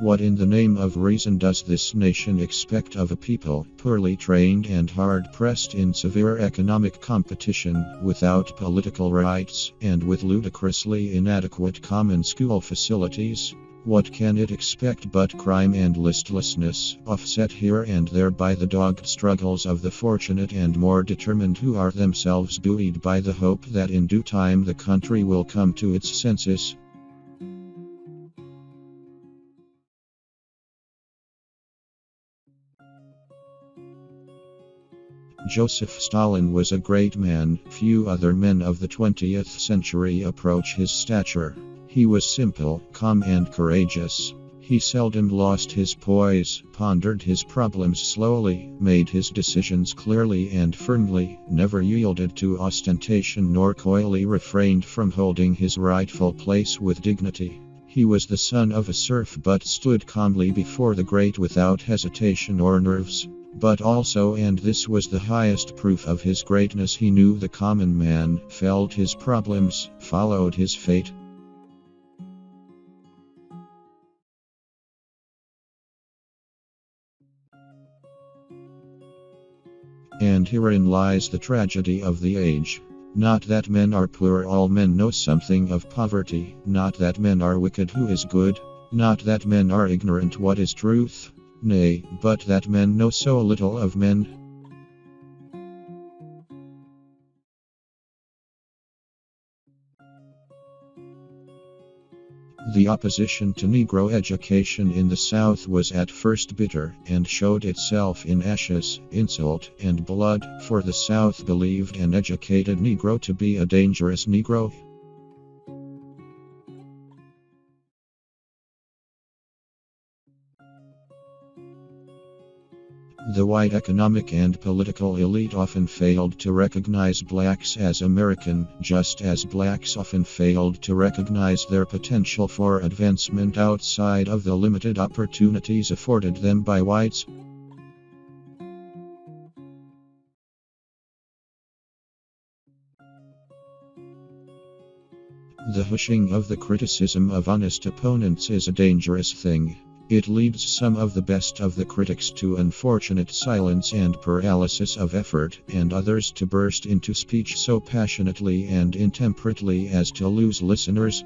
What in the name of reason does this nation expect of a people poorly trained and hard-pressed in severe economic competition, without political rights, and with ludicrously inadequate common school facilities? What can it expect but crime and listlessness, offset here and there by the dogged struggles of the fortunate and more determined, who are themselves buoyed by the hope that in due time the country will come to its senses? Joseph Stalin was a great man. Few other men of the 20th century approach his stature. He was simple, calm and courageous. He seldom lost his poise, pondered his problems slowly, made his decisions clearly and firmly, never yielded to ostentation nor coyly refrained from holding his rightful place with dignity. He was the son of a serf but stood calmly before the great without hesitation or nerves. But also, and this was the highest proof of his greatness, he knew the common man, felt his problems, followed his fate. And herein lies the tragedy of the age. Not that men are poor, all men know something of poverty. Not that men are wicked, who is good. Not that men are ignorant what is truth. Nay, but that men know so little of men. The opposition to Negro education in the South was at first bitter, and showed itself in ashes, insult, and blood, for the South believed an educated Negro to be a dangerous Negro. The white economic and political elite often failed to recognize blacks as American, just as blacks often failed to recognize their potential for advancement outside of the limited opportunities afforded them by whites. The hushing of the criticism of honest opponents is a dangerous thing. It leads some of the best of the critics to unfortunate silence and paralysis of effort, and others to burst into speech so passionately and intemperately as to lose listeners.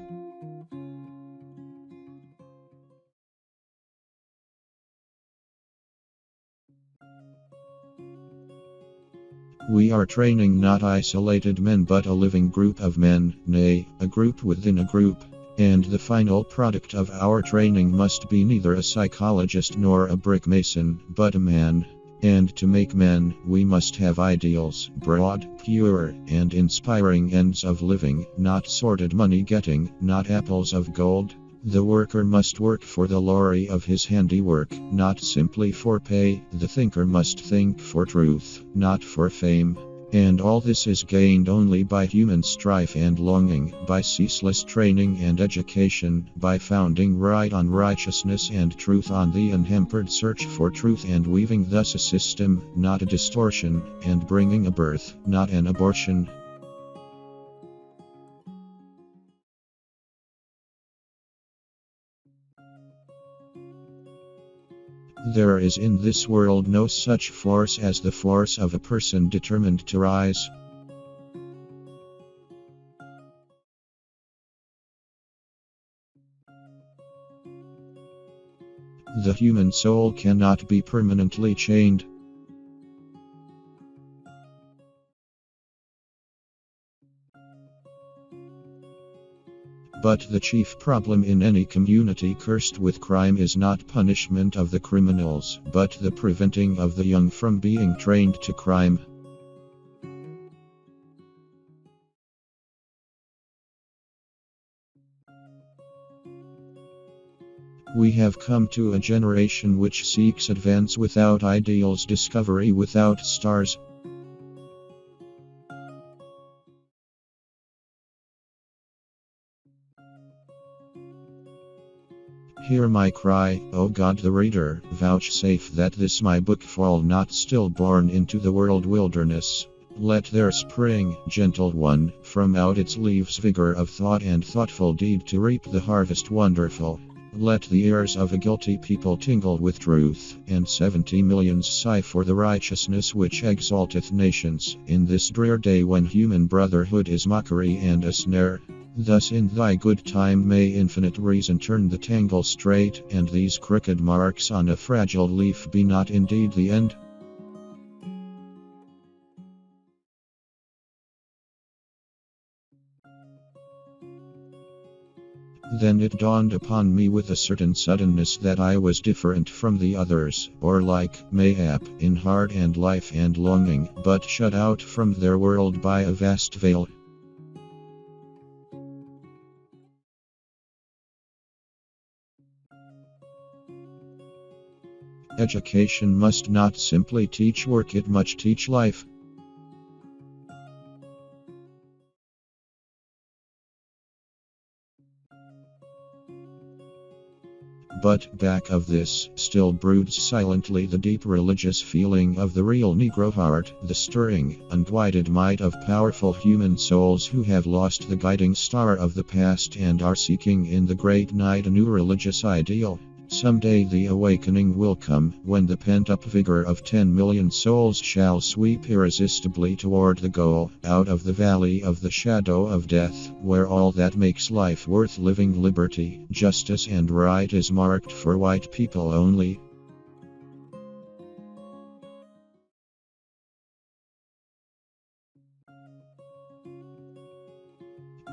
We are training not isolated men but a living group of men, nay, a group within a group. And the final product of our training must be neither a psychologist nor a brick mason, but a man. And to make men, we must have ideals, broad, pure, and inspiring ends of living, not sordid money getting, not apples of gold. The worker must work for the glory of his handiwork, not simply for pay. The thinker must think for truth, not for fame. And all this is gained only by human strife and longing, by ceaseless training and education, by founding right on righteousness and truth on the unhampered search for truth, and weaving thus a system, not a distortion, and bringing a birth, not an abortion. There is in this world no such force as the force of a person determined to rise. The human soul cannot be permanently chained. But the chief problem in any community cursed with crime is not punishment of the criminals, but the preventing of the young from being trained to crime. We have come to a generation which seeks advance without ideals, discovery without stars. Hear my cry, O God the reader, vouchsafe that this my book fall not stillborn into the world wilderness. Let there spring, gentle one, from out its leaves vigor of thought and thoughtful deed to reap the harvest wonderful. Let the ears of a guilty people tingle with truth, and 70 millions sigh for the righteousness which exalteth nations, in this drear day when human brotherhood is mockery and a snare. Thus in thy good time may infinite reason turn the tangle straight, and these crooked marks on a fragile leaf be not indeed the end. Then it dawned upon me with a certain suddenness that I was different from the others, or like, mayhap, in heart and life and longing, but shut out from their world by a vast veil. Education must not simply teach work, it must teach life. But back of this still broods silently the deep religious feeling of the real Negro heart, the stirring, unguided might of powerful human souls who have lost the guiding star of the past and are seeking in the great night a new religious ideal. Someday the awakening will come, when the pent-up vigor of 10 million souls shall sweep irresistibly toward the goal, out of the valley of the shadow of death, where all that makes life worth living, liberty, justice and right, is marked for white people only.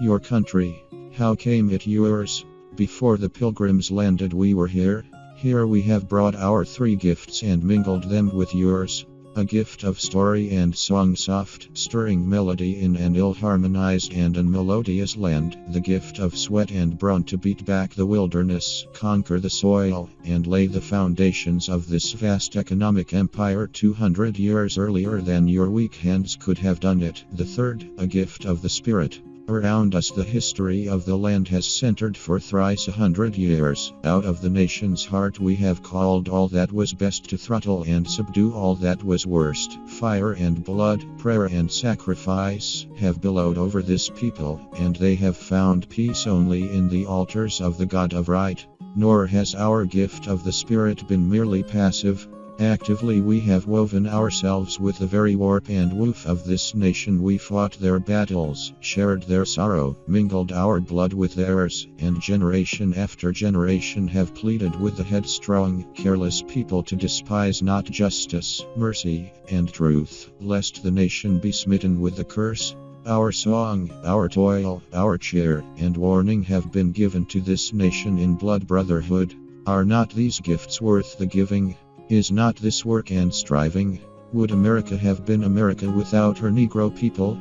Your country, how came it yours? Before the pilgrims landed we were here. Here we have brought our 3 gifts and mingled them with yours. A gift of story and song, soft, stirring melody in an ill-harmonized and unmelodious land. The gift of sweat and brawn to beat back the wilderness, conquer the soil, and lay the foundations of this vast economic empire 200 years earlier than your weak hands could have done it. The third, a gift of the spirit. Around us the history of the land has centered for thrice 100 years. Out of the nation's heart we have called all that was best to throttle and subdue all that was worst. Fire and blood, prayer and sacrifice have billowed over this people, and they have found peace only in the altars of the God of right. Nor has our gift of the Spirit been merely passive. Actively we have woven ourselves with the very warp and woof of this nation. We fought their battles, shared their sorrow, mingled our blood with theirs, and generation after generation have pleaded with the headstrong, careless people to despise not justice, mercy, and truth, lest the nation be smitten with the curse. Our song, our toil, our cheer, and warning have been given to this nation in blood brotherhood. Are not these gifts worth the giving? Is not this work and striving? Would America have been America without her Negro people?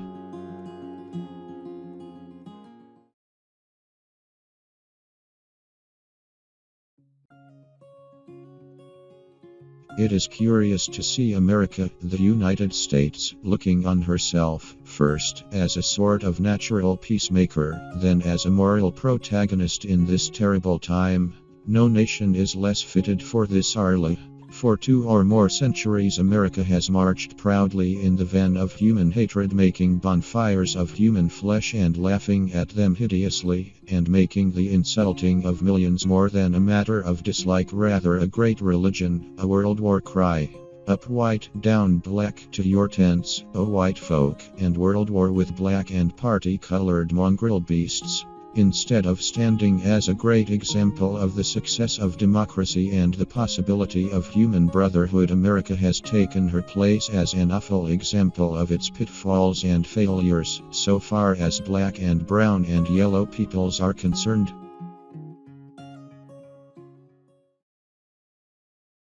It is curious to see America, the United States, looking on herself, first as a sort of natural peacemaker, then as a moral protagonist in this terrible time. No nation is less fitted for this hourly. For 2 or more centuries America has marched proudly in the van of human hatred, making bonfires of human flesh and laughing at them hideously, and making the insulting of millions more than a matter of dislike, rather a great religion, a world war cry. Up white, down black, to your tents, O white folk, and world war with black and party-colored mongrel beasts. Instead of standing as a great example of the success of democracy and the possibility of human brotherhood, America has taken her place as an awful example of its pitfalls and failures, so far as black and brown and yellow peoples are concerned.